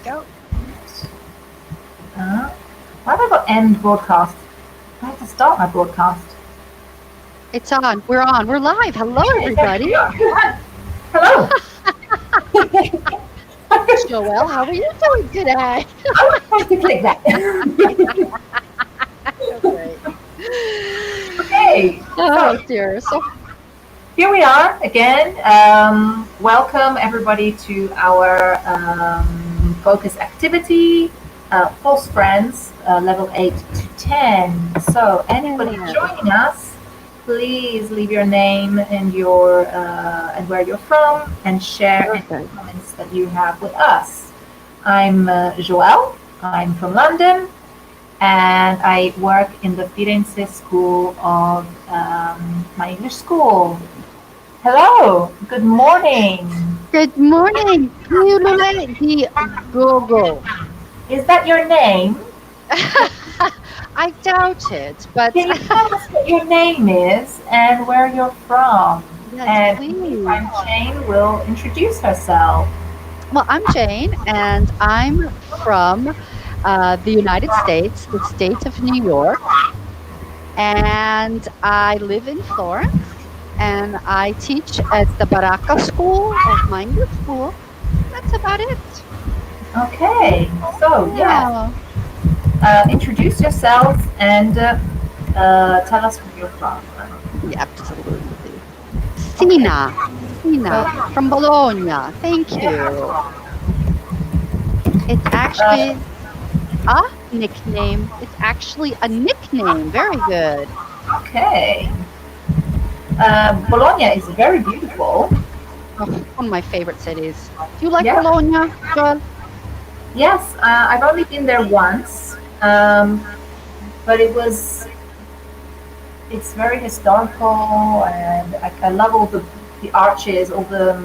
Go. Why have I got end broadcast? I have to start my broadcast. It's on. We're on. We're live. Hello, everybody. Hello. Joelle, how are you doing today? I was trying to click that. Okay. Okay. Oh, So dear. So, here we are again. Welcome everybody to our focus activity, false friends, level 8 to 10. So anybody yeah. joining us, please leave your name and your and where you're from, and share any Perfect. comments that you have with us. I'm Joelle. I'm from London, and I work in the Firenze School of my English school. Hello, good morning. Good morning. Kulule di Gogo. Is that your name? I doubt it, but Can you tell us what your name is and where you're from? yes, And in the please. meantime, Jane will introduce herself. Well, I'm Jane, and I'm from the United States, the state of New York, and I live in Florence, and I teach at the Baracca School of my English school. That's about it. Okay, so yeah, Yeah, introduce yourself and tell us where you're from. yeah, absolutely. Okay, Sina so from Bologna. Thank you. It's uh, actually a nickname. It's actually a nickname. Very good. okay, Bologna is very beautiful. Oh, one of my favorite cities. Do you like Yeah, Bologna, Joel? yes, I've only been there once, but it's very historical, and I love all the arches, all the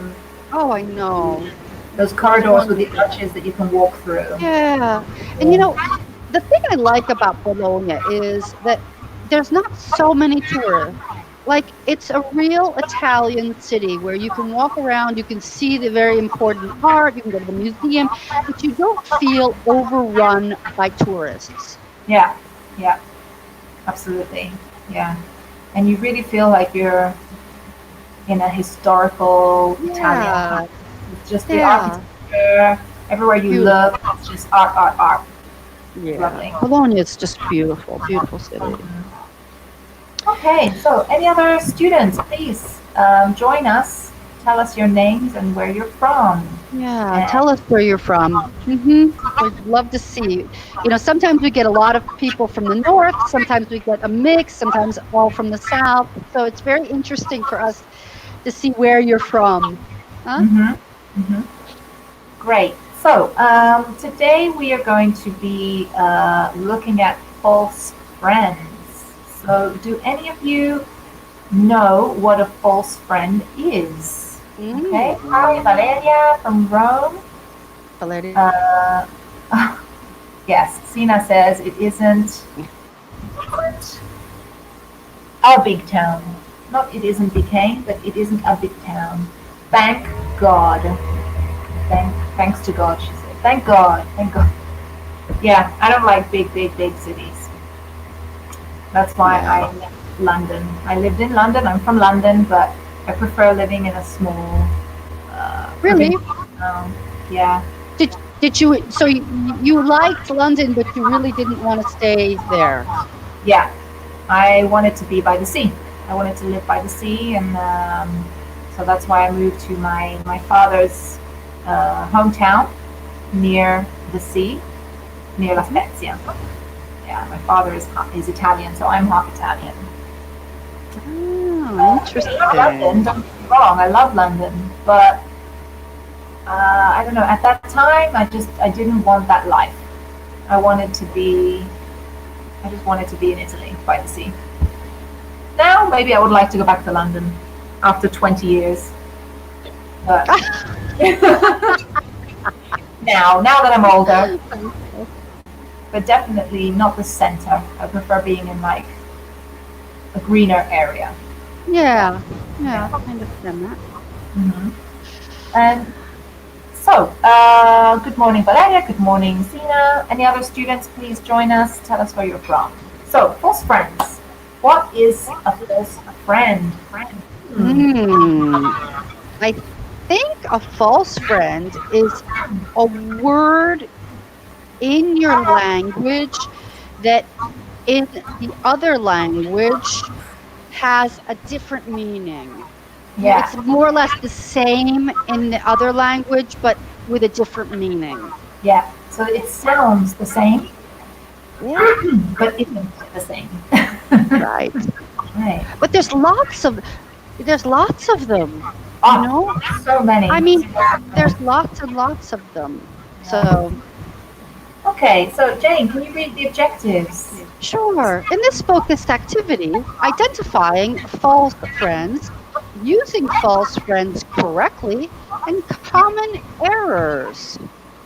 Oh, I know. those It's corridors with the wonderful. arches that you can walk through. Yeah. And the thing I like about Bologna is that there's not so many tourists. Like, it's a real Italian city where you can walk around, you can see the very important art, you can go to the museum, but you don't feel overrun by tourists. Yeah, yeah, absolutely. Yeah, and you really feel like you're in a historical Italian house. Yeah. It's just the Yeah. architecture. Everywhere you look, Beautiful. it's just art, art, art. It's Yeah. lovely. Bologna is just beautiful, beautiful city. Okay, so any other students, please join us. Tell us your names and where you're from. Yeah, And tell us where you're from. We'd love to see. Sometimes we get a lot of people from the north, sometimes we get a mix, sometimes all from the south. So it's very interesting for us to see where you're from. Huh? hmm hmm great. So today we are going to be looking at false friends. So do any of you know what a false friend is? Okay. Hi, Mm. Valeria from Rome. Valeria. Uh, yes, Sina says it isn't a big town. Not it isn't became, but it isn't a big town. Thank God. Thanks to God, she said. Thank God. Thank God. Yeah, I don't like big cities. That's why I Yeah. left London. I lived in London. I'm from London, but I prefer living in a small Really? provincial town. Yeah, Did you, so you liked London, but you really didn't want to stay there? yeah. I wanted to be by the sea. I wanted to live by the sea, and so that's why I moved to my father's hometown near the sea, near La Hmm. Spezia. Yeah, my father is Italian, so I'm half Italian. Oh, I love London. interesting. Don't get me wrong, I love London, but I don't know. At that time, I didn't want that life. I wanted to be. I just wanted to be in Italy by the sea. Now, maybe I would like to go back to London after 20 years. But now that I'm older, but definitely not the center. I prefer being in like a greener area. Yeah, Yeah. yeah, I understand that. hmm And so, Good morning, Valeria. Good morning, Sina. Any other students, please join us. Tell us where you're from. So, false friends. What is a false friend? Hmm. Hmm. I think a false friend is a word in your language that in the other language has a different meaning. Yeah, It's more or less the same in the other language, but with a different meaning. yeah. So it sounds the same, Yeah, but isn't the same. right. Right. But there's lots of them, you Oh, know? so many. I mean, there's lots and lots of them. Yeah. So, Okay, so Jane, can you read the objectives? sure. In this focused activity, identifying false friends, using false friends correctly, and common errors.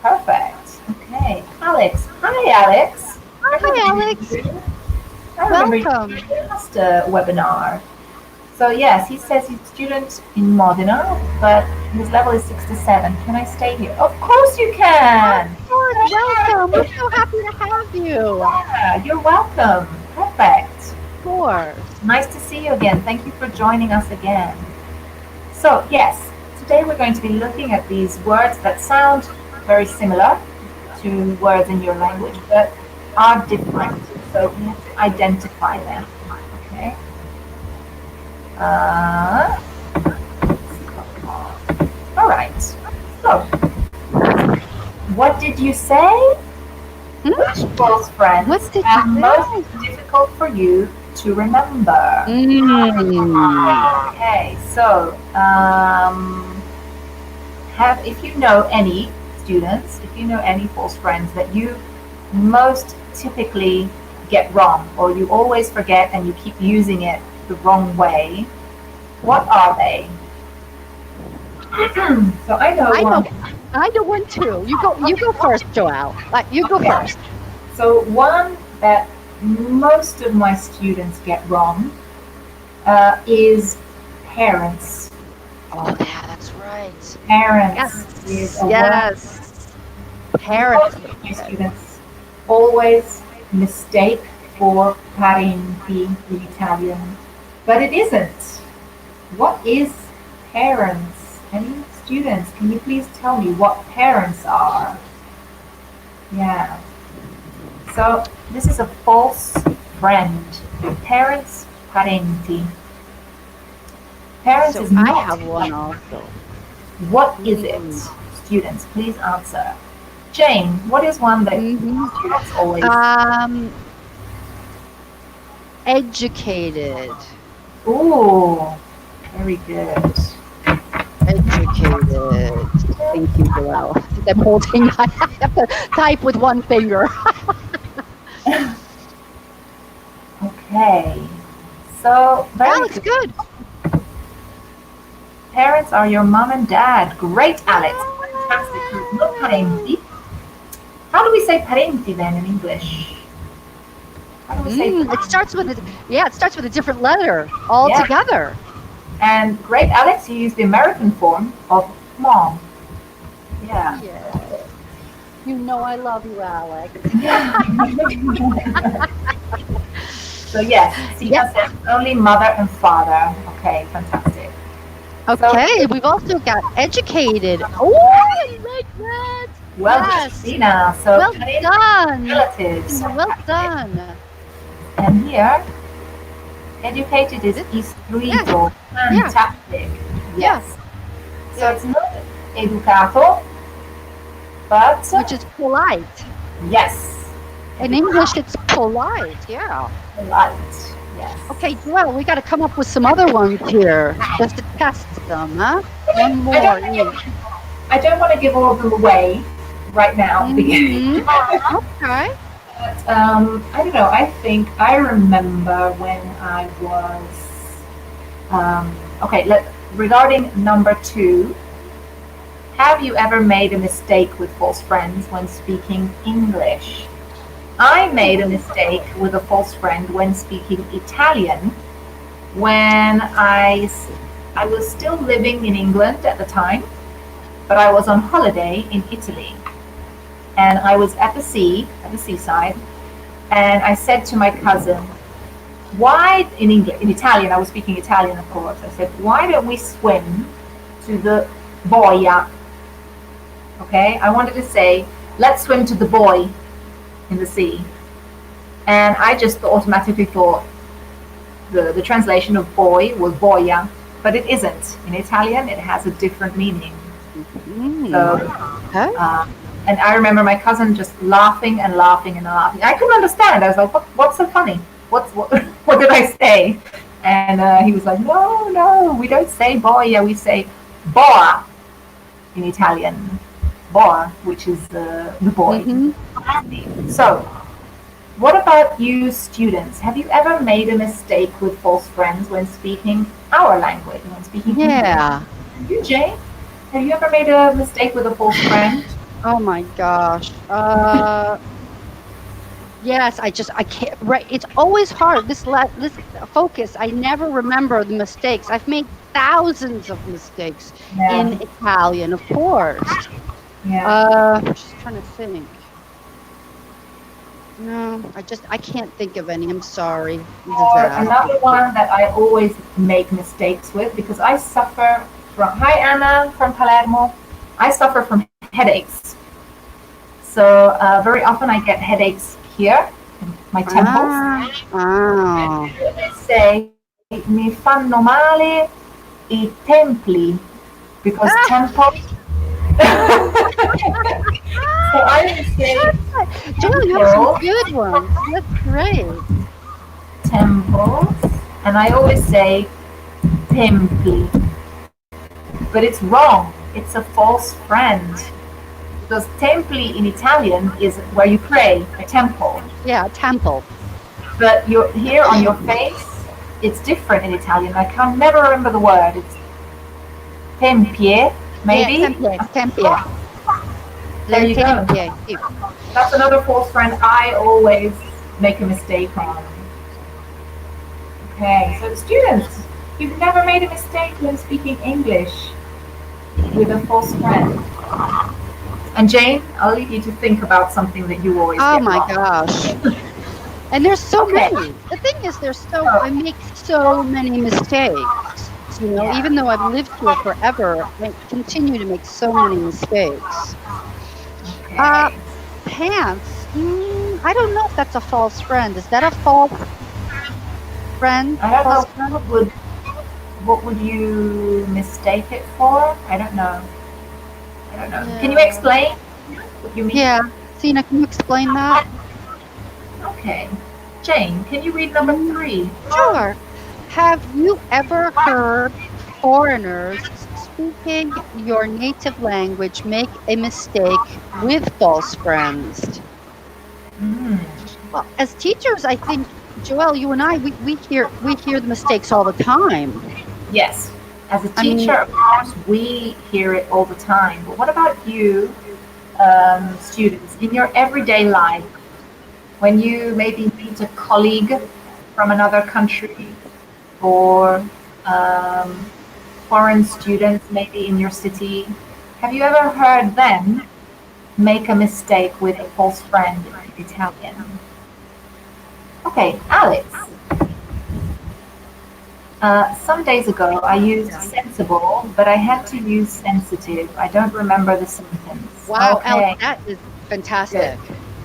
Perfect. Okay, Alex. Hi, Alex. Hi, Alex. I remember you Welcome. in the last webinar. So yes, he says he's a student in Modena, but his level is 67. Can I stay here? Of course you can. Of course, welcome. We're so happy to have you. Of Yeah, you're welcome. Perfect. course. Nice to see you again. Thank you for joining us again. So yes, today we're going to be looking at these words that sound very similar to words in your language, but are different. So we have to identify them. Okay. All right. So, what did you say? Hmm? Which false friends What did are you most difficult for you to remember? Mm. Okay, so have if you know any students, if you know any false friends that you most typically get wrong, or you always forget and you keep using it the wrong way, what are they? So I know I one. know. I know one too. You go first, Joelle. You go Okay. first. So one that most of my students get wrong is parents. Oh yeah, that's right. Parents is Yes. a word Yes. Parents. most of my students always mistake for parenti in Italian, but it isn't. What is parents? Any students, can you please tell me what parents are? Yeah. So this is a false friend. Parents, parenti. Parents So is I not. have one also. What is it? Students, please answer. Jane, what is one that Mhm. students always? Educated. Ooh, very good. Educated. Thank you, Joelle. I'm holding. I have to type with one finger. Okay. So very Alex, good. good. Parents are your mom and dad. Great, Alex. Fantastic. So not parenti. How do we say parenti then in English? How do we say It starts with a different letter Yeah. altogether. And great, Alex, you use the American form of mom. Yeah. Yeah. You know I love you, Alex. So yes, Sina Yep. says only mother and father. Okay, fantastic. Okay, we've also got educated. Oh, I like that. Well done, Yes. Sina. So Well parenti, done. relatives. Well done. And here, educated is istruito. Yeah. Fantastic. Yeah. Yes. So it's not educato, but Which is polite. yes. In English, it's polite. Yeah. Polite. Yes. Okay, well, we got to come up with some other ones here just to test them, huh? One more each. I don't want to give all of them away right now. Mhm. Okay. But I don't know. I think I remember when I was okay. Regarding number 2, have you ever made a mistake with false friends when speaking English? I made a mistake with a false friend when speaking Italian when I was still living in England at the time, but I was on holiday in Italy, and I was at the sea, at the seaside, and I said to my cousin, "Why in English, in Italian? I was speaking Italian, of course. I said, why don't we swim to the boia?" Okay, I wanted to say, "Let's swim to the boy in the sea," and I just automatically thought the translation of boy was boia, but it isn't. In Italian, it has a different meaning. So, Okay. and I remember my cousin just laughing and laughing and laughing. I couldn't understand. I was like, what's so funny? What did I say?" And he was like, "No, no, we don't say boia. We say boa in Italian. Boa, which is the boy." Hmm. So, what about you students? Have you ever made a mistake with false friends when speaking our language, when speaking Yeah. English? You, Jane? Have you ever made a mistake with a false friend? Oh my gosh. Yes, I can't. Right. It's always hard. This focus. I never remember the mistakes. I've made thousands of mistakes Yeah. in Italian, of course. Yeah. Just trying to think. No, I can't think of any. I'm sorry. Or Disaster. another one that I always make mistakes with because I suffer from, hi Anna from Palermo, I suffer from headaches. So very often I get headaches here, in my temples. Oh. I say, "Mi fanno male I templi," because temples. So I would say Joel, you have some temple, good ones. That's great. temples, and I always say templi. But it's wrong. It's a false friend. Because templi in Italian is where you pray, a temple. Yeah, temple. But you're here on your face, it's different in Italian. I can never remember the word. It's tempie, maybe. Yeah, tempie. There you go. Tempie. That's another false friend I always make a mistake on. Okay, so students, you've never made a mistake when speaking English with a false friend. And Jane, I'll leave you to think about something that you always Oh get my wrong. gosh. And there's so Okay. many. The thing is, I make so many mistakes. You know, Yeah. even though I've lived here forever, I continue to make so many mistakes. Uh, Okay. Pants. I don't know if that's a false friend. Is that a false friend? I don't know False friend? what would you mistake it for? I don't know. I don't know. Can you Yeah. explain what you mean? Yeah. Sina, can you explain that? Okay. Jane, can you read number 3? Sure. Have you ever heard foreigners speaking your native language make a mistake with false friends? Mm. Well, as teachers, I think, Joelle, you and I, we hear the mistakes all the time. Yes. As a I mean- teacher, of course, we hear it all the time. But what about you, students, in your everyday life? When you maybe meet a colleague from another country or foreign students maybe in your city, have you ever heard them make a mistake with a false friend in Italian? Okay, Alex. Some days ago I used sensible, but I had to use sensitive. I don't remember the sentence. Wow, Okay. Alex, that is fantastic.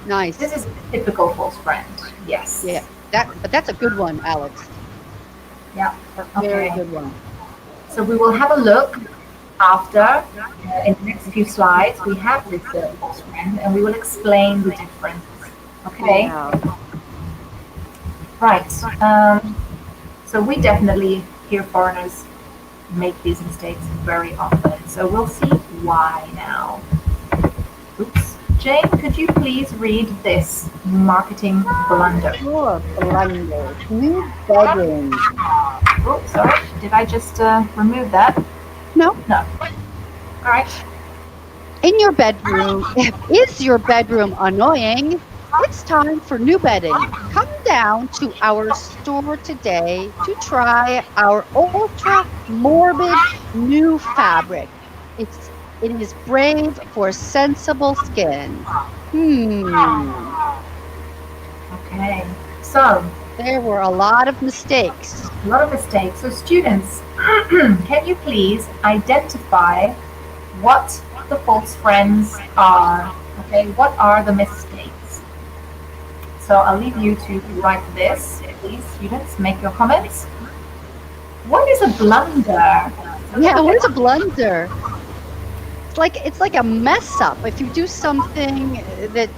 Nice. This is a typical false friend. Yes. Yeah, but that's a good one, Alex. Yeah. Very Okay. good one. So we will have a look after in the next few slides. We have this false friend, and we will explain the difference. Okay. Wow. Right. So we definitely hear foreigners make these mistakes very often. So we'll see why now. Oops. Jane, could you please read this marketing blunder? Sure, Blunders. New bedroom. Oops, sorry. Did I just remove that? No. No. All right. In your bedroom, is your bedroom annoying? It's time for new bedding. Come down to our store today to try our ultra morbid new fabric. It is brave for sensible skin. Okay. So, There were a lot of mistakes. a lot of mistakes. So, students, can you please identify what the false friends are? Okay, what are the mistakes? So, I'll leave you to write this. Please, students, make your comments. What is a blunder? Yeah, what is a blunder? It's like a mess up. If you do something that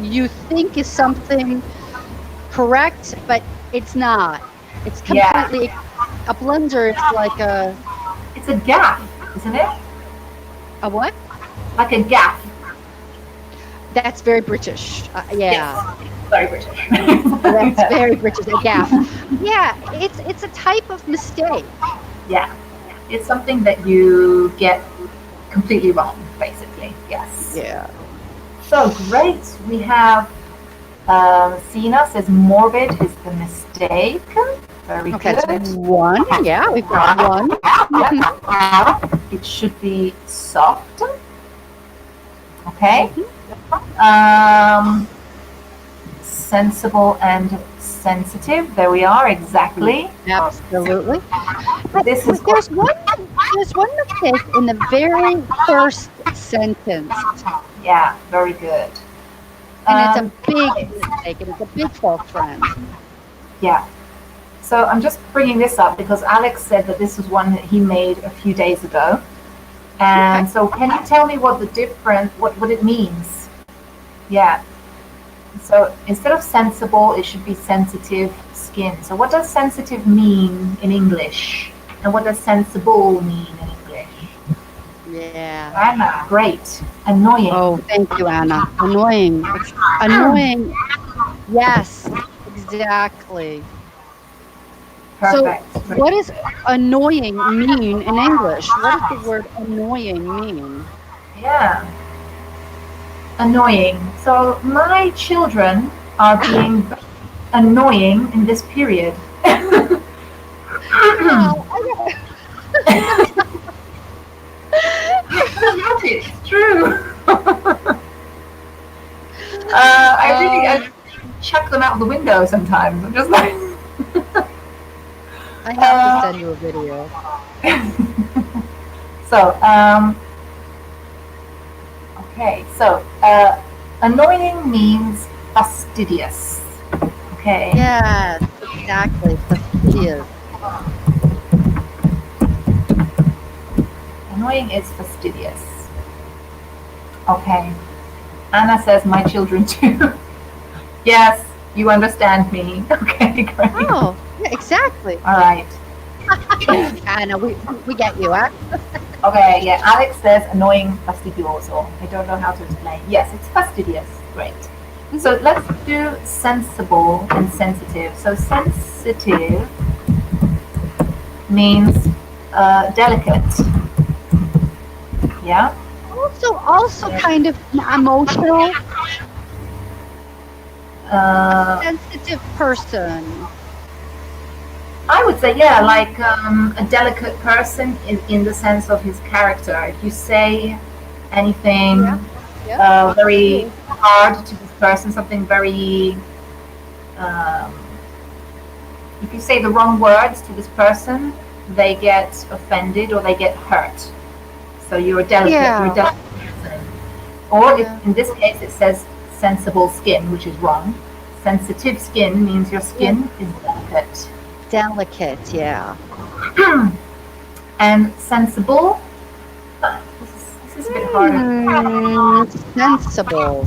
you think is something correct, but it's not. It's completely a blunder. It's like It's a gaffe, isn't it? a what? Like a gaffe. That's very British. Yeah. Yes. Very British. That's very British. A gaff. Yeah, it's a type of mistake. Yeah. It's something that you get completely wrong, basically. Yes. Yeah. So great. We have Sina says morbid is the mistake. Very Okay, good. so one. Yeah, we've got one. It should be soft. Okay. Sensible and sensitive. There we are. Exactly. Absolutely. But This is there's one mistake in the very first sentence, yeah. Very good. and it's a big mistake, and it's a big false friend. Yeah. So I'm just bringing this up because Alex said that this was one that he made a few days ago. And so can you tell me what the difference, what it means? Yeah. So instead of sensible, it should be sensitive skin. So what does sensitive mean in English? And what does sensible mean in English? Yeah. Anna, great. Annoying. Oh, thank you, Anna. Annoying. It's annoying. Yes, exactly. Perfect. So, what does annoying mean in English? What does the word annoying mean? Yeah. Annoying. So my children are being annoying in this period. It's true. I chuck them out the window sometimes. I'm just like. I have to send you a video. So, okay. So, annoying means fastidious. Okay. Yes, exactly. Fastidious. Annoying is fastidious. Okay. Anna says my children too. Yes, you understand me. Okay, great. Oh, yeah, exactly. All right. Anna, we get you, huh? Okay, yeah. Alex says annoying fastidioso. I don't know how to explain. Yes, it's fastidious. Great. So let's do sensible and sensitive. So sensitive means delicate. Yeah. Also kind of emotional, sensitive person. I would say, yeah, like a delicate person in the sense of his character. If you say anything very hard to this person, something very, if you say the wrong words to this person, they get offended or they get hurt. So you're a delicate, you're a delicate person. Or if in this case it says sensible skin, which is wrong. Sensitive skin means your skin is delicate. Delicate, yeah. And sensible, this is a bit harder. Sensible.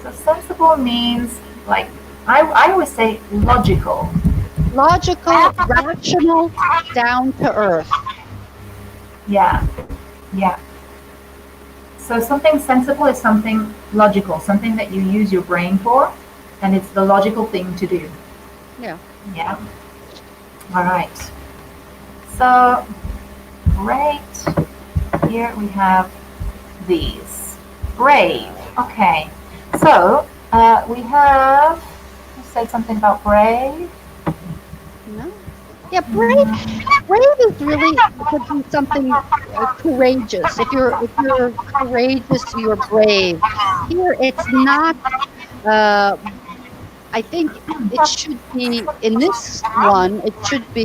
So sensible means, like, I always say logical. Logical, rational, down to earth. Yeah, yeah. So something sensible is something logical, something that you use your brain for, and it's the logical thing to do. Yeah. Yeah. All right. So, great. Here we have these. Brave. Okay. So, we have, who said something about brave? No. Yeah, brave is really could be something courageous. If you're courageous, you're brave. Here, it's not. Uh, I think it should be in this one. It should be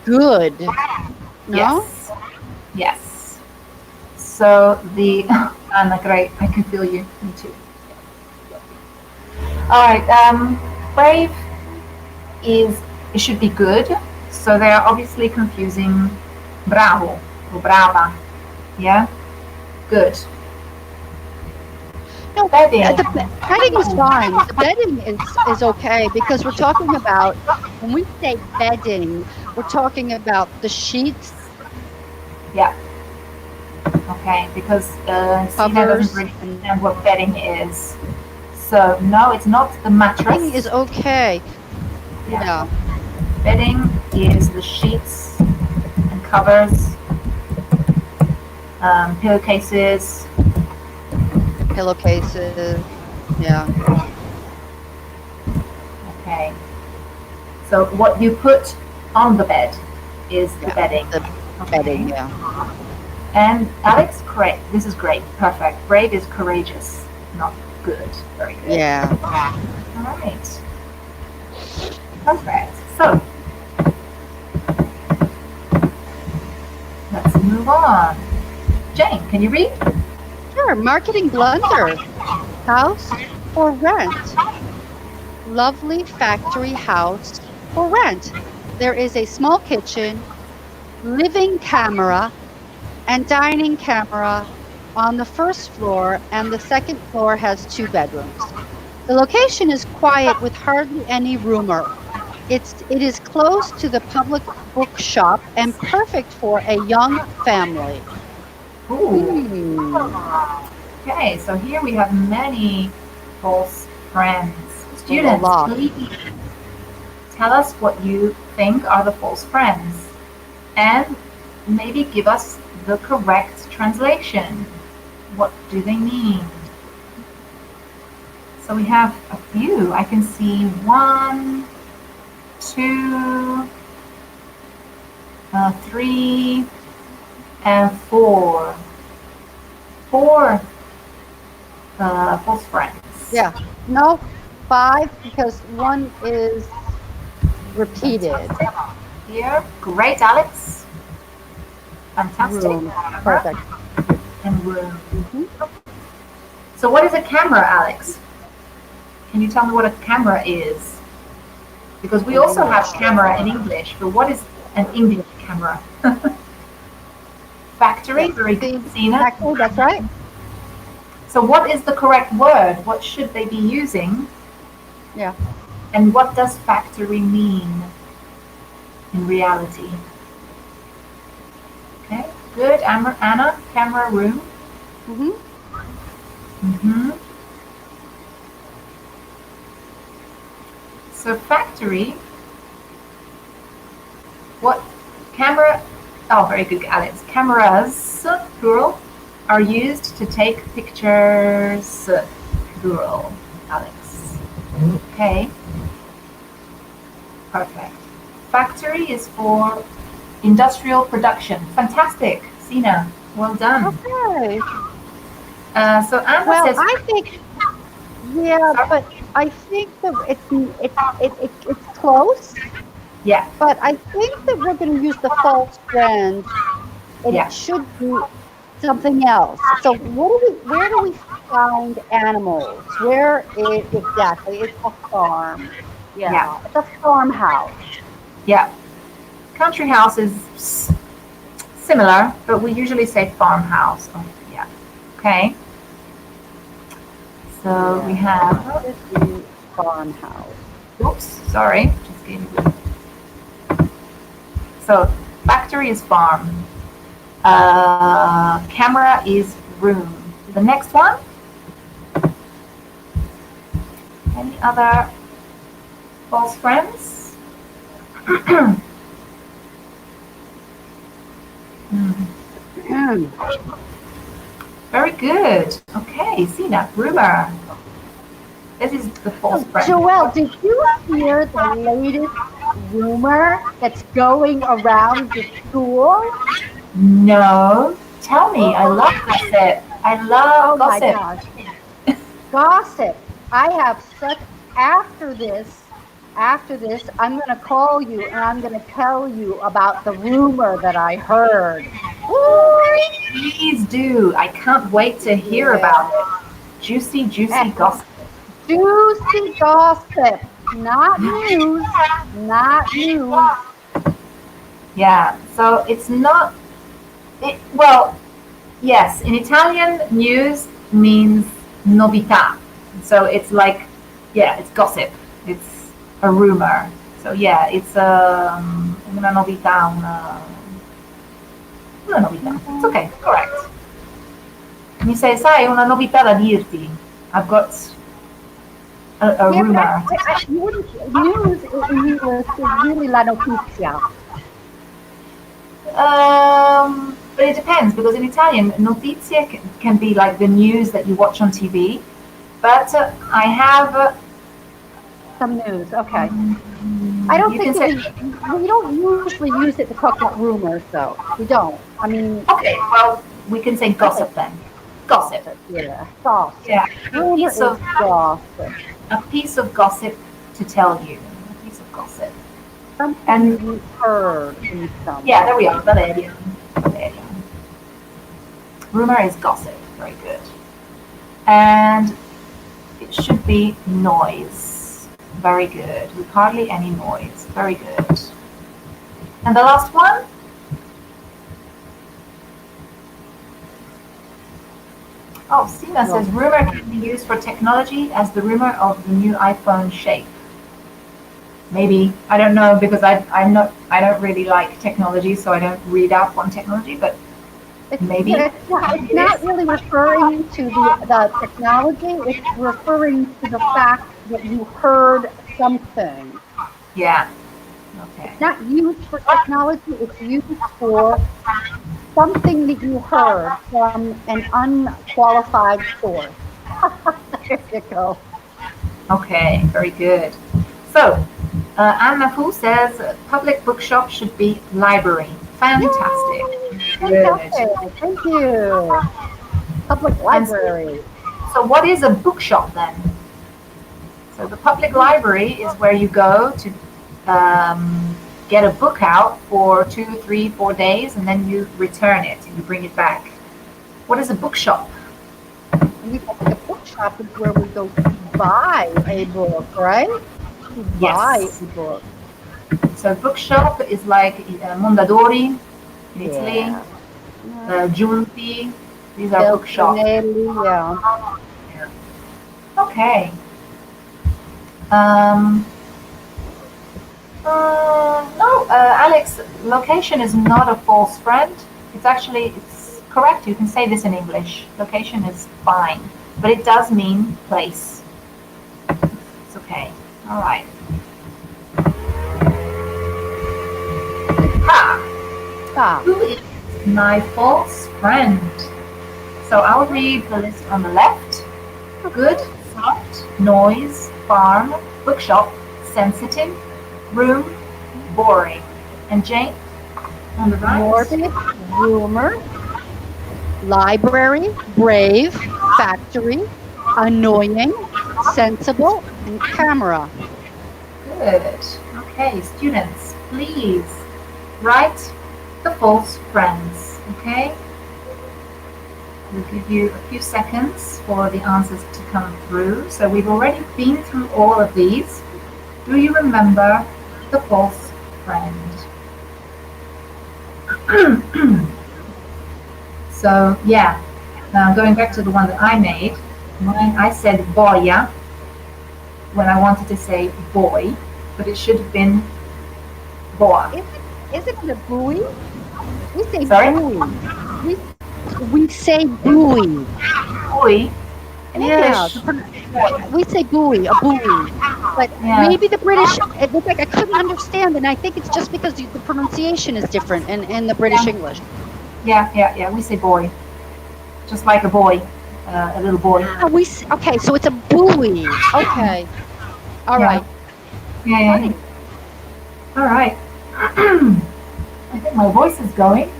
good. No. Yes. Yes. So the Anna, great. I can feel you. Me too. All right. Brave is it should be good. So they are obviously confusing bravo or brava. Yeah. Good. No, Bedding. the bedding is fine. The bedding is okay because we're talking about when we say bedding, we're talking about the sheets, Yeah. Okay. Because Sina doesn't covers, really and understand what bedding is. So no, it's not the mattress. bedding is okay. Yeah. Yeah, Bedding is the sheets and covers, pillowcases. pillowcases. Yeah, Okay. So what you put on the bed is the yeah. bedding. The bedding. Okay. Yeah. And Alex, great. This is great. Perfect. Brave is courageous, not good. Very good. Yeah. All right. Perfect. So let's move on. Jane, can you read? Sure. Marketing blunder. House for rent. Lovely factory house for rent. There is a small kitchen, living camera, and dining camera on the first floor, and the second floor has 2 bedrooms. The location is quiet with hardly any rumor. It is close to the public bookshop and perfect for a young family. Ooh. Hmm. Okay, so here we have many false friends. A Students, lot. please tell us what you think are the false friends and maybe give us the correct translation. What do they mean? So we have a few. I can see 1, 2, 3, and 4. 4 false friends. Yeah. No, 5 because one is repeated. Here, great, Alex. Fantastic. Room. Perfect. And room. Mhm. So, what is a camera, Alex? Can you tell me what a camera is? Because we also have camera in English, but what is an English camera? Factory, Yes. very good, Sina. Exactly, that's right. So, what is the correct word? What should they be using? Yeah. And what does factory mean in reality? Okay, good. Anna, camera room. Hmm. Mm-hmm. So factory, what camera, oh, very good, Alex. Cameras, plural, are used to take pictures, plural, Alex. Okay, perfect. Factory is for industrial production. Fantastic, Sina, well done. Okay. So Anna Well, says, I think, yeah, sorry? but I think that it's close. Yeah, But I think that we're going to use the false friend, and yeah, it should be something else. So, where do we find animals? Where is exactly? It's a farm. yeah, Yeah, it's a farmhouse. yeah. Country house is similar, but we usually say farmhouse. Oh, yeah. Okay. So we Yeah. have, What is the farmhouse? oops, sorry, just gave you. So factory is farm. Camera is room. The next one. Any other false friends? Very good. Okay, Sina, rumor. This is the false friend. Joelle, did you hear the latest rumor that's going around the school? No. Tell me. I love gossip. I love Oh my gossip. gosh. Gossip. I have such after this, I'm going to call you and I'm going to tell you about the rumor that I heard. Ooh, Please do. I can't wait to hear about yeah. it. Juicy, Eh, juicy gossip. Juicy gossip. Not news. Not news. Yeah. So it's not. Well, yes. In Italian, news means novità. So it's like, yeah, it's gossip. It's a rumor. So yeah, it's una novità, una novità. It's okay. Correct. Mi say, sai, una novità da dirti. I've got a Yeah, but rumor. you wouldn't, news in English is really la notizia. But it depends because in Italian, notizie can be like the news that you watch on TV. But I have. Some news, okay. I don't You think can that say. we don't usually use it to talk about rumors, though. We don't. I mean, Okay, well, we can say gossip then. Gossip. yeah, gossip. Yeah. Rumor is gossip. A piece of gossip to tell you. A piece of gossip. Something And you heard in something. yeah, there we are. Valeria. Valeria. Rumor is gossip. Very good. And it should be noise. Very good. With hardly any noise. Very good. And the last one? Oh, Stina says rumor can be used for technology as the rumor of the new iPhone shape. Maybe, I don't know, because I don't really like technology, so I don't read up on technology, but maybe. It's not really referring to the technology. It's referring to the fact that you heard something. Yeah. Okay. It's not used for technology. It's used for something that you heard from an unqualified source. There you go. Okay, very good. So, Anna Fu says public bookshop should be library. Fantastic. Fantastic. Thank you. Public library. So what is a bookshop then? So the public library is where you go to get a book out for 2, 3, 4 days and then you return it and you bring it back. What is a bookshop? The bookshop is where we go to buy a book, right? To buy a book. So bookshop is like Mondadori in Italy, Yeah. Giunti. These are bookshops. Yeah. Okay. No, Alex, location is not a false friend. It's correct. You can say this in English. Location is fine, but it does mean place. It's okay. All right. Ha! Who is my false friend? So I'll read the list on the left. Good, soft, noise, farm, bookshop, sensitive, room, boring. And Jane, on the right. Morbid, rumor, library, brave, factory, annoying, sensible, and camera. Good. Okay, students, please write the false friends. Okay? We'll give you a few seconds for the answers to come through. So we've already been through all of these. Do you remember the false friend? So yeah, now going back to the one that I made, I said boia when I wanted to say boy, but it should have been boa. Is it a buoy? We say Sorry? buoy. We say buoy. Boy in Yeah, English. we say buoy, a buoy. But Yeah. maybe the British, it looked like I couldn't understand, and I think it's just because the pronunciation is different in the British English. Yeah. We say boy, just like a boy, a little boy. Ah, okay, so it's a buoy. Okay. All Yeah. right. Yeah. Funny. All right. I think my voice is going.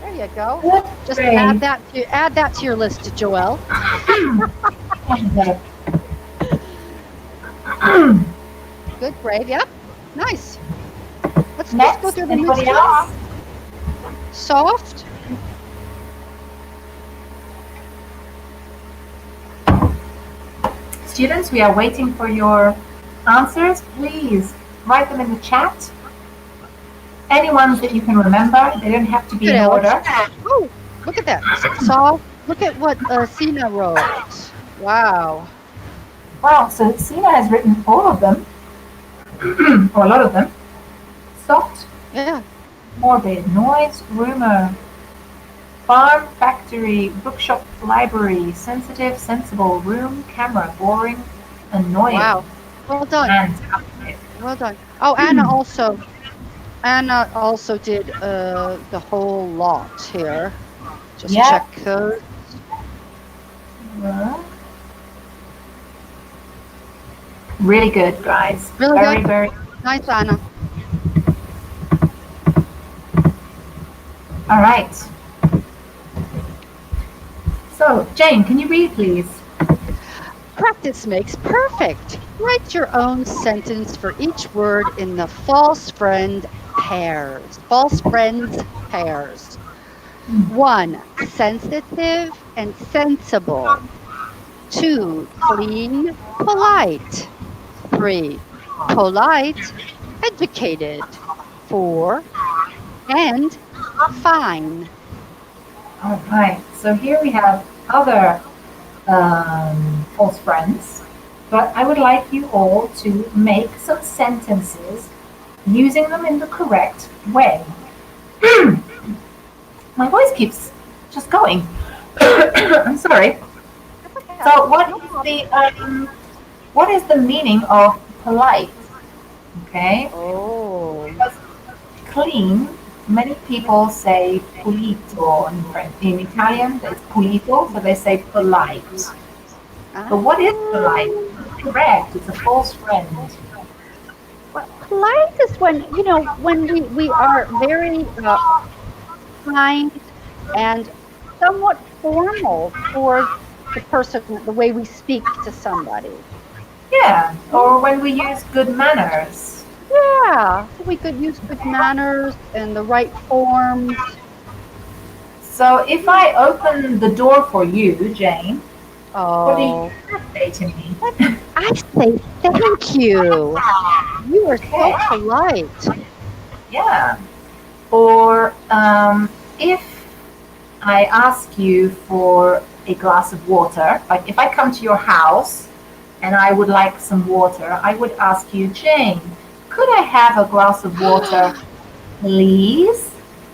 There you go. Good Just grade. add that to your list, Joelle. Good grade. Yep. Nice. Let's just go Next, through the anybody next one. else? Soft. Students, we are waiting for your answers. Please write them in the chat. Any ones that you can remember. They don't have to be Good, in Alex. order. Oh, look at that. Soft. Look at what Sina wrote. Wow. Wow, so Sina has written all of them, or a lot of them. Soft, Yeah. morbid, noise, rumor, farm, factory, bookshop, library, sensitive, sensible, room, camera, boring, annoying, Wow. Well done. and active. Well done. Oh, Anna also did the whole lot here. Just Yeah. check those. Really good, guys. Really Very, good. very. Nice, Anna. All right. So, Jane, can you read, please? Practice makes perfect. Write your own sentence for each word in the false friend pairs. False friends pairs. 1. Sensitive and sensible. 2. Clean, polite. 3. Polite, educated. 4. And fine. All right. So here we have other false friends, but I would like you all to make some sentences using them in the correct way. My voice keeps just going. I'm sorry. So what is the meaning of polite? Okay. Oh. Because clean, many people say pulito in French. In Italian, it's pulito, so they say polite. But what is polite? Correct. It's a false friend. Well, polite is when we are very kind and somewhat formal for the person, the way we speak to somebody. Yeah. Or when we use good manners. Yeah, we could use good manners and the right forms. So if I open the door for you, Jane, what do Oh, you say to me? I say thank you. You are so polite. Yeah. Or if I ask you for a glass of water, like if I come to your house and I would like some water, I would ask you, Jane, could I have a glass of water, please?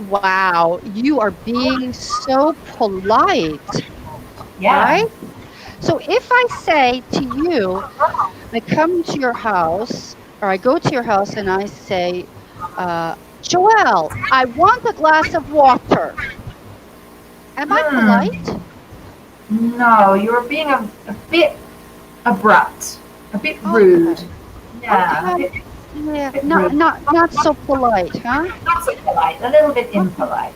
Wow, you are being so polite. Yeah. Right? So if I say to you, I come to your house, or I go to your house and I say, Joelle, I want a glass of water. Am I polite? No, you're being a bit abrupt, a bit rude. Yeah. Okay. Yeah, bit not rude. not so polite, huh? Not so polite, a little bit impolite.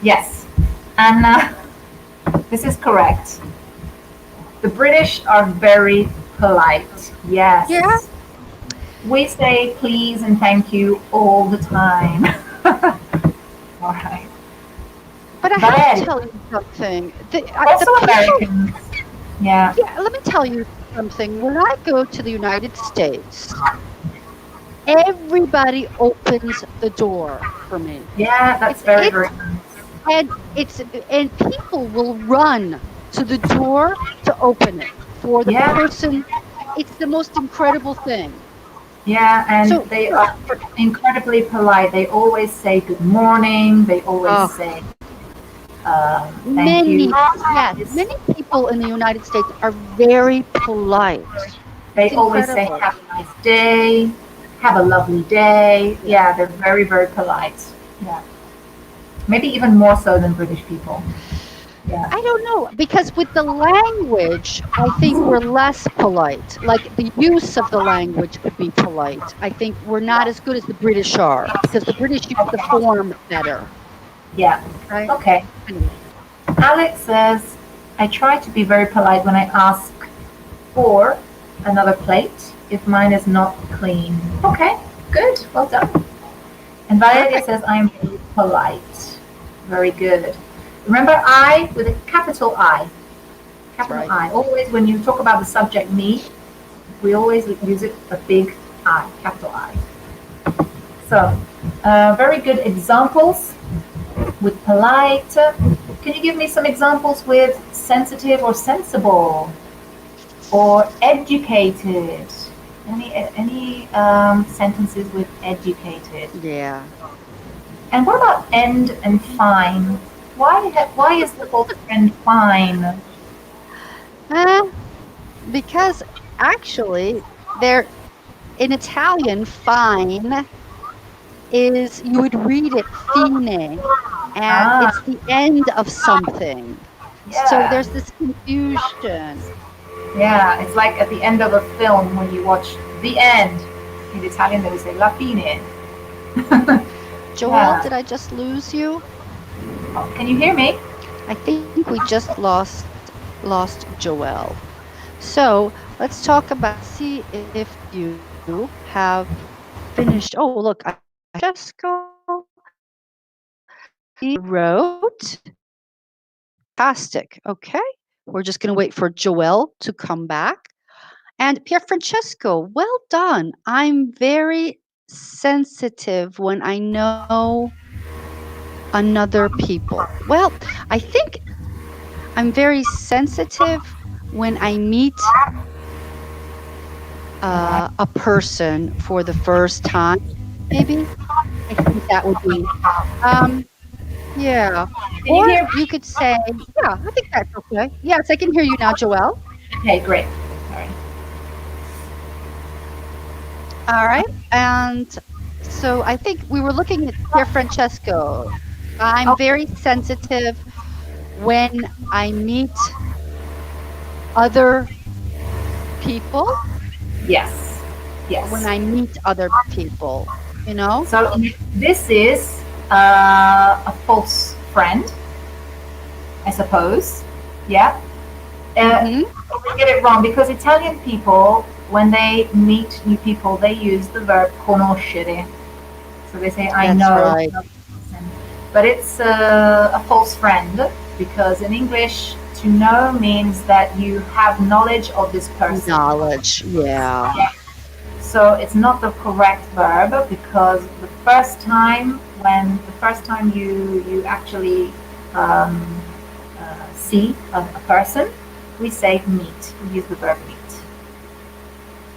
Yes. And this is correct. The British are very polite. Yes. Yeah. We say please and thank you all the time. All right. But I have to tell you something. Also the people, Americans. Yeah. yeah, let me tell you something. When I go to the United States, everybody opens the door for me. Yeah, that's very nice. And people will run to the door to open it for the person. It's the most incredible thing. Yeah, and they are incredibly polite. They always say good morning. They always say thank you. Yes, many people in the United States are very polite. They always say have a nice day, have a lovely day. Yeah, they're very, very polite. Yeah. Maybe even more so than British people. Yeah. I don't know, because with the language, I think we're less polite. Like the use of the language could be polite. I think we're not as good as the British are because the British use the Okay. form better, Yeah. right? Okay. Anyway, Alex says, I try to be very polite when I ask for another plate if mine is not clean. Okay, good. Well done. And Valeria perfect. says, I'm very polite. Very good. Remember I with a capital I. That's Capital right. I. Always when you talk about the subject me, we always use it a big I, capital I. So, very good examples with polite. Can you give me some examples with sensitive or sensible or educated? Any sentences with educated? Yeah. And what about end and fine? Why is the false friend fine? Uh, because actually, they're in Italian, fine is you would read it fine, and Ah, it's the end of something. So yeah, there's this confusion. yeah. It's like at the end of a film when you watch the end. In Italian, they would say la fine. Joelle, Yeah. did I just lose you? Oh, can you hear me? I think we just lost Joelle. So let's talk about see if you have finished. Oh, look, I Francesco, he wrote fantastic. Okay, we're just going to wait for Joelle to come back. And Pier Francesco, well done. I'm very sensitive when I know another people. Well, I think I'm very sensitive when I meet Yeah. a person for the first time, maybe. I think that would be, um, yeah. Can you Or hear you me? could say, yeah, I think that's okay. Yes, I can hear you now, Joelle. Okay, great. All right. All right. And so I think we were looking at Pier Francesco. I'm Okay. very sensitive when I meet other people Yes. or when Yes. I meet other people, you know? So this is a false friend, I suppose. Yeah. Uh, Hmm. we get it wrong because Italian people, when they meet new people, they use the verb conoscere. So they say, I That's know right. the person. But it's a false friend because in English, to know means that you have knowledge of this person. Knowledge. Yeah. Yeah. So it's not the correct verb because the first time you actually um, see a person, we say meet. We use the verb meet.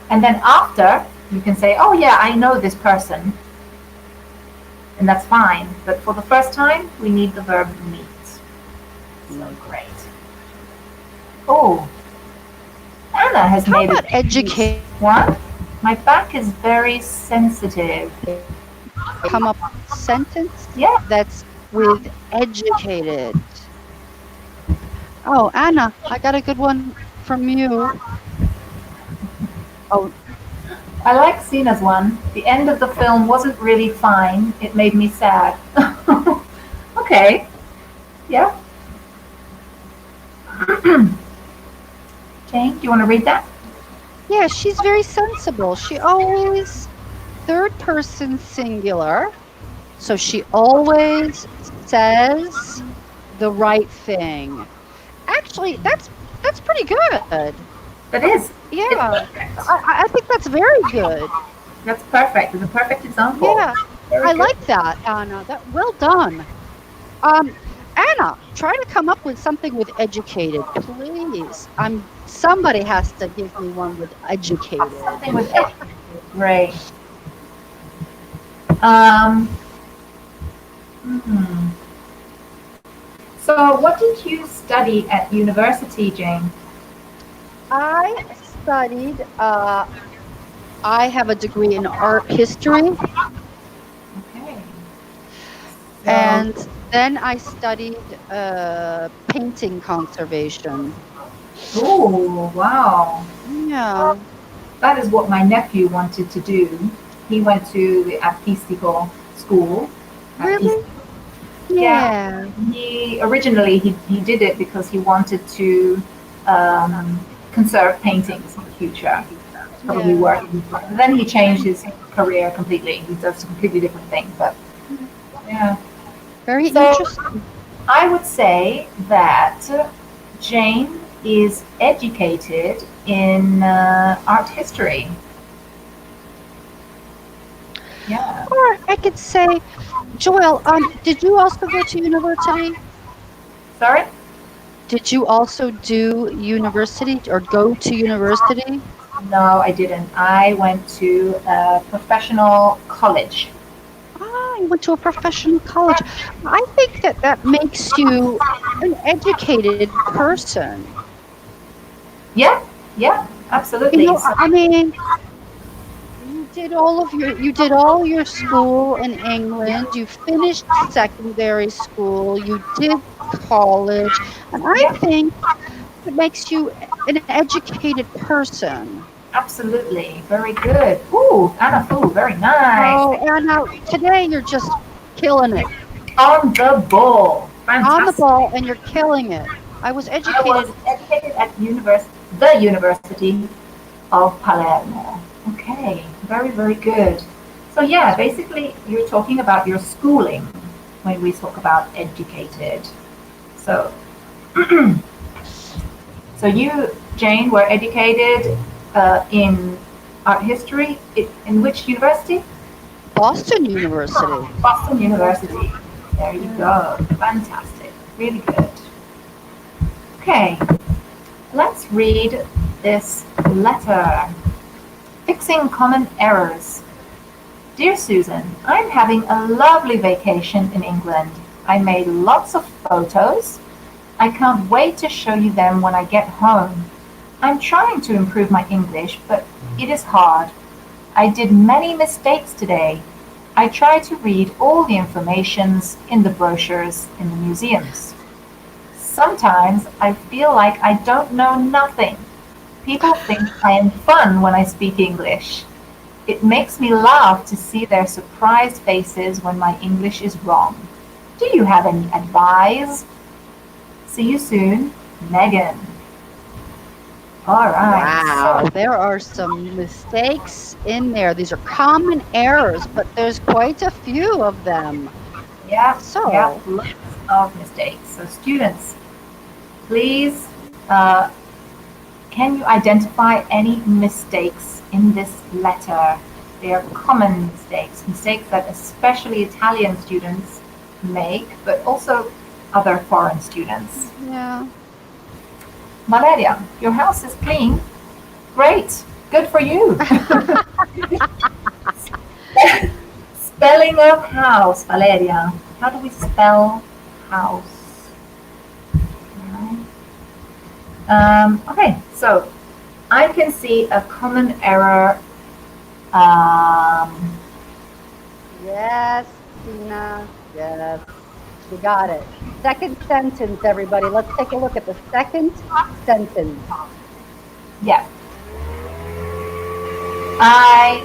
And then after, you can say, oh yeah, I know this person, and that's fine. But for the first time, we need the verb meet. So Mm. great. Oh, Anna has How made about it. educated? One, my back is very sensitive. Come up with a sentence Yeah, that's with educated. Oh, Anna, I got a good one from you. Oh, I like Cena's one. The end of the film wasn't really fine. It made me sad. Okay, yeah. Jane, do you want to read that? yeah, she's very sensible. She always third person singular. So she always says the right thing. Actually, that's pretty good. That is. It's Yeah, perfect. I think that's very good. That's perfect. It's a perfect example. Yeah, Very I good. like that, Anna. That well done. Um, Anna, try to come up with something with educated, please. Somebody has to give me one with educated. Something with educated. Great. Um, hmm. So, what did you study at university, Jane? I studied. I have a degree in art history, Okay. So, and Then I studied painting conservation. Oh, wow. Yeah, That is what my nephew wanted to do. He went to the artistical school. Artis- really? yeah, Yeah, he originally he did it because he wanted to um, conserve paintings in the future. Probably yeah. work. Then he changed his career completely. He does a completely different thing. But yeah. Very So interesting. I would say that Jane is educated in art history. Yeah. Or I could say, Joel, did you also go to university? Sorry? Did you also do university or go to university? No, I didn't. I went to a professional college. Ah, you went to a professional college. I think that that makes you an educated person. Yeah, yeah, You absolutely. know, So, I mean, you did all your school in England, you finished secondary school, you did college, and I yeah, think it makes you an educated person. absolutely. Very good. Ooh, Anna Fu, very nice. Oh, and now today you're just killing it. On the ball. On the Fantastic. ball and you're killing it. I was I was educated. educated at the University of Palermo. Okay, very, very good. So yeah, basically you're talking about your schooling when we talk about educated. So so you, Jane, were educated in art history in which university? Boston University. Boston University. There you Yeah. go. Fantastic. Really good. Okay, let's read this letter. Fixing common errors. Dear Susan, I'm having a lovely vacation in England. I made lots of photos. I can't wait to show you them when I get home. I'm trying to improve my English, but it is hard. I did many mistakes today. I try to read all the informations in the brochures in the museums. Sometimes I feel like I don't know nothing. People think I am fun when I speak English. It makes me laugh to see their surprised faces when my English is wrong. Do you have any advice? See you soon, Megan. All right. Wow, there are some mistakes in there. These are common errors, but there's quite a few of them. Yeah, yeah, So, lots of mistakes. So students, please, uh, can you identify any mistakes in this letter? They are common mistakes, mistakes that especially Italian students make, but also other foreign students. yeah. Valeria, your house is clean. Great. Good for you. Spelling of house, Valeria. How do we spell house? Okay, so I can see a common error. Um, Yes, Tina. Yes, you got it. Second sentence, everybody. Let's take a look at the second sentence. yeah, I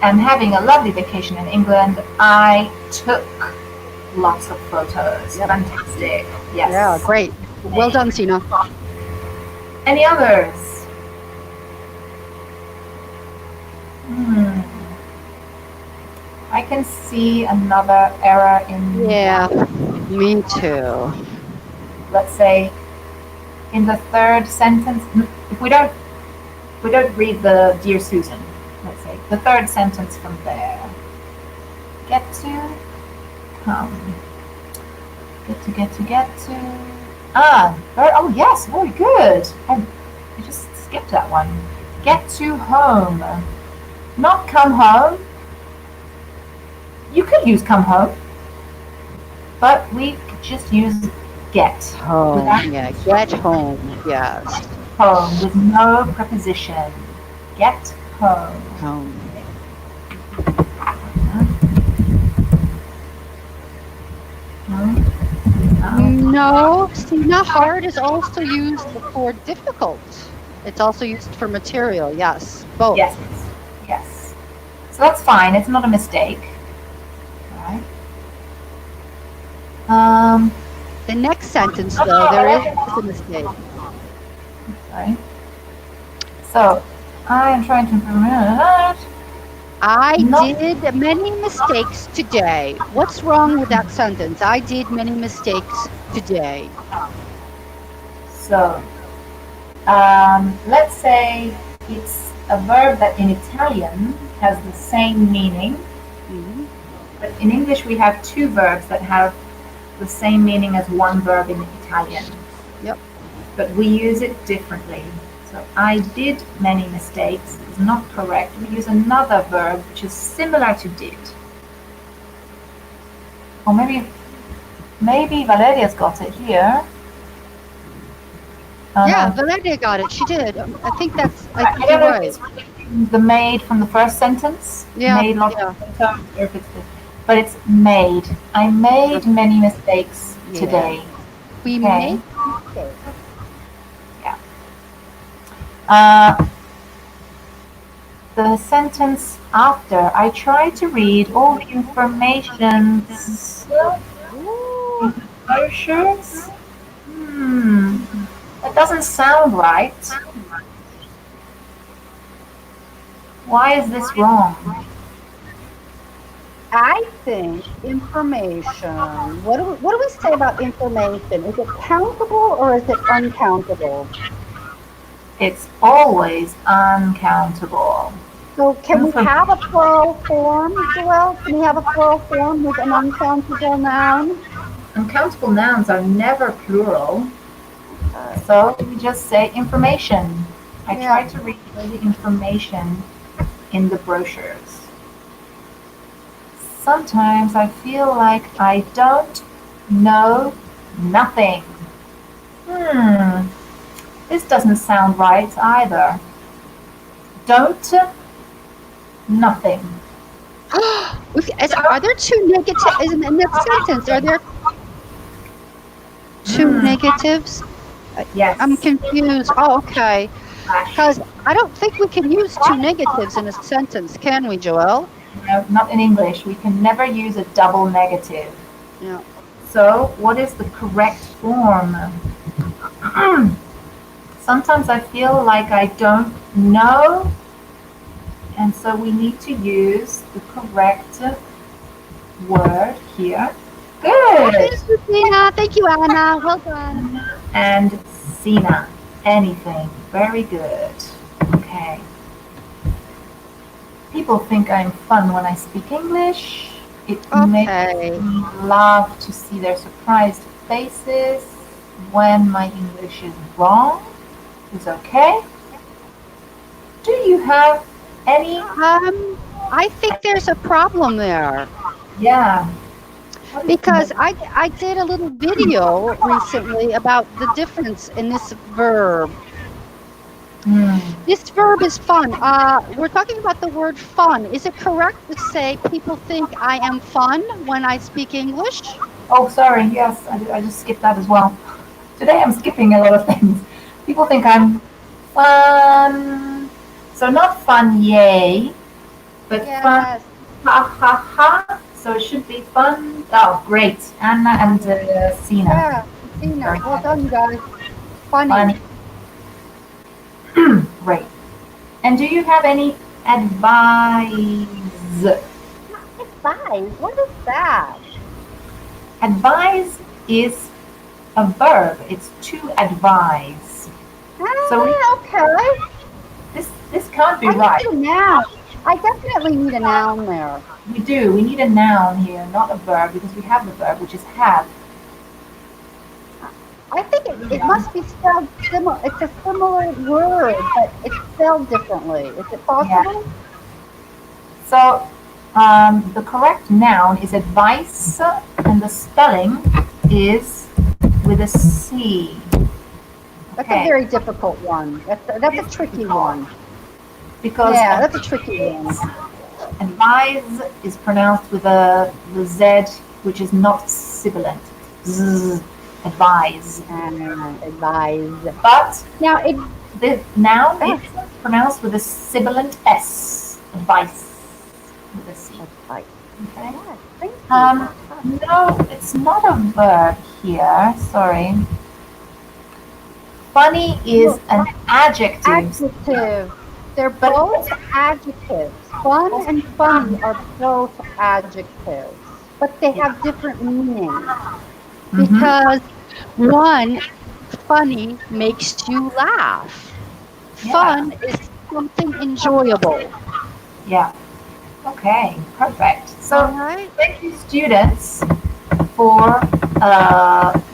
am having a lovely vacation in England. I took lots of photos. Yep. Fantastic. Yeah, Yes. great. Well done, Tina. Any others? Hmm. I can see another error in, Yeah, me too. let's say, in the third sentence. If we don't read the Dear Susan, let's say the third sentence from there. Get to, come, get to. Oh yes, very good. I just skipped that one. Get to home, not come home. You could use come home, but we could just use get Home, without yeah, get home, yes, home with no preposition. Get home. home. No, Sina, hard is also used for difficult. It's also used for material, yes, both. Yes, yes. So that's fine. It's not a mistake. Right. Um, The next sentence, though, there is a mistake. sorry. So I am trying to improve. I Not did many mistakes today. What's wrong with that sentence? I did many mistakes today. so. Let's say it's a verb that in Italian has the same meaning, Mhm. but in English we have two verbs that have the same meaning as one verb in Italian, Yep. but we use it differently. So I did many mistakes is not correct. We use another verb which is similar to did. Or maybe Valeria's got it here. Yeah, Valeria got it. She did. I think I you're don't know if right. it's the made from the first sentence. Yeah, Made lots yeah. of times, or if it's but it's made. I made many mistakes Yeah. today. We Okay. make mistakes. Yeah. The sentence after, I try to read all the information Ooh. in the brochures. That doesn't sound right. Why is this wrong? I think information. What do we say about information? Is it countable or is it uncountable? It's always uncountable. So can we have a plural form, Joelle? Can we have a plural form with an uncountable noun? Uncountable nouns are never plural, so we just say information. I try to read all the information in the brochures. Sometimes I feel like I don't know nothing. This doesn't sound right either. Don't nothing. Are there two negatives in that sentence? Are there two negatives? Yes. I'm confused. Oh, okay. Because I don't think we can use two negatives in a sentence, can we, Joelle? No, not in English. We can never use a double negative. Yeah. So, what is the correct form? Sometimes I feel like I don't know, and so we need to use the correct word here. Good. Thank you, Tina. Thank you, Anna. Well done. And Sina, anything. Very good. Okay. People think I'm fun when I speak English. It makes me laugh to see their surprised faces when my English is wrong. Is okay. Do you have any? I think there's a problem there. Yeah. Because I did a little video recently about the difference in this verb. This verb is fun. We're talking about the word fun. Is it correct to say people think I am fun when I speak English? Oh, sorry. Yes, I just skipped that as well. Today I'm skipping a lot of things. People think I'm fun. So not fun, yay, but fun, ha ha ha. So it should be fun. Oh, great. Anna and Sina. Yeah, Sina. Well done, you guys. Funny. Great. And do you have any advice? Advise? What is that? Advise is a verb. It's to advise. So Okay. This can't be right. I need a noun. I definitely need a noun there. We do. We need a noun here, not a verb, because we have the verb, which is have. I think it must be spelled similar. It's a similar word, but it's spelled differently. Is it possible? Yeah. So the correct noun is advice, and the spelling is with a C. That's a very difficult one. That's a tricky one. Because that's a tricky one. Advise is pronounced with the Z, which is not sibilant. Z, advise. Advise. But Now, the noun is pronounced with a sibilant S. Advice with a C. advice. Okay. Yes, thank you. No, it's not a verb here. Sorry. Funny is an adjective. Adjective. They're both adjectives. Fun and funny are both adjectives, but they have different meanings. Because one, funny, makes you laugh. Fun is something enjoyable. Yeah. Okay, perfect. So, All right. thank you, students, for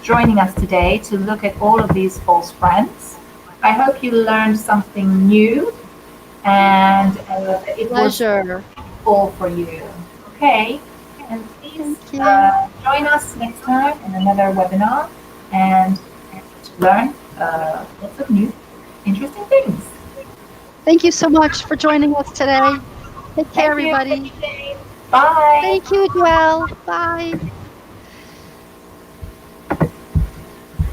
joining us today to look at all of these false friends. I hope you learned something new and it was all for you. Okay, and please join us next time in another webinar and learn lots of new interesting things. Thank you so much for joining us today. Take care, everybody. Bye. Thank you, Joelle. Bye.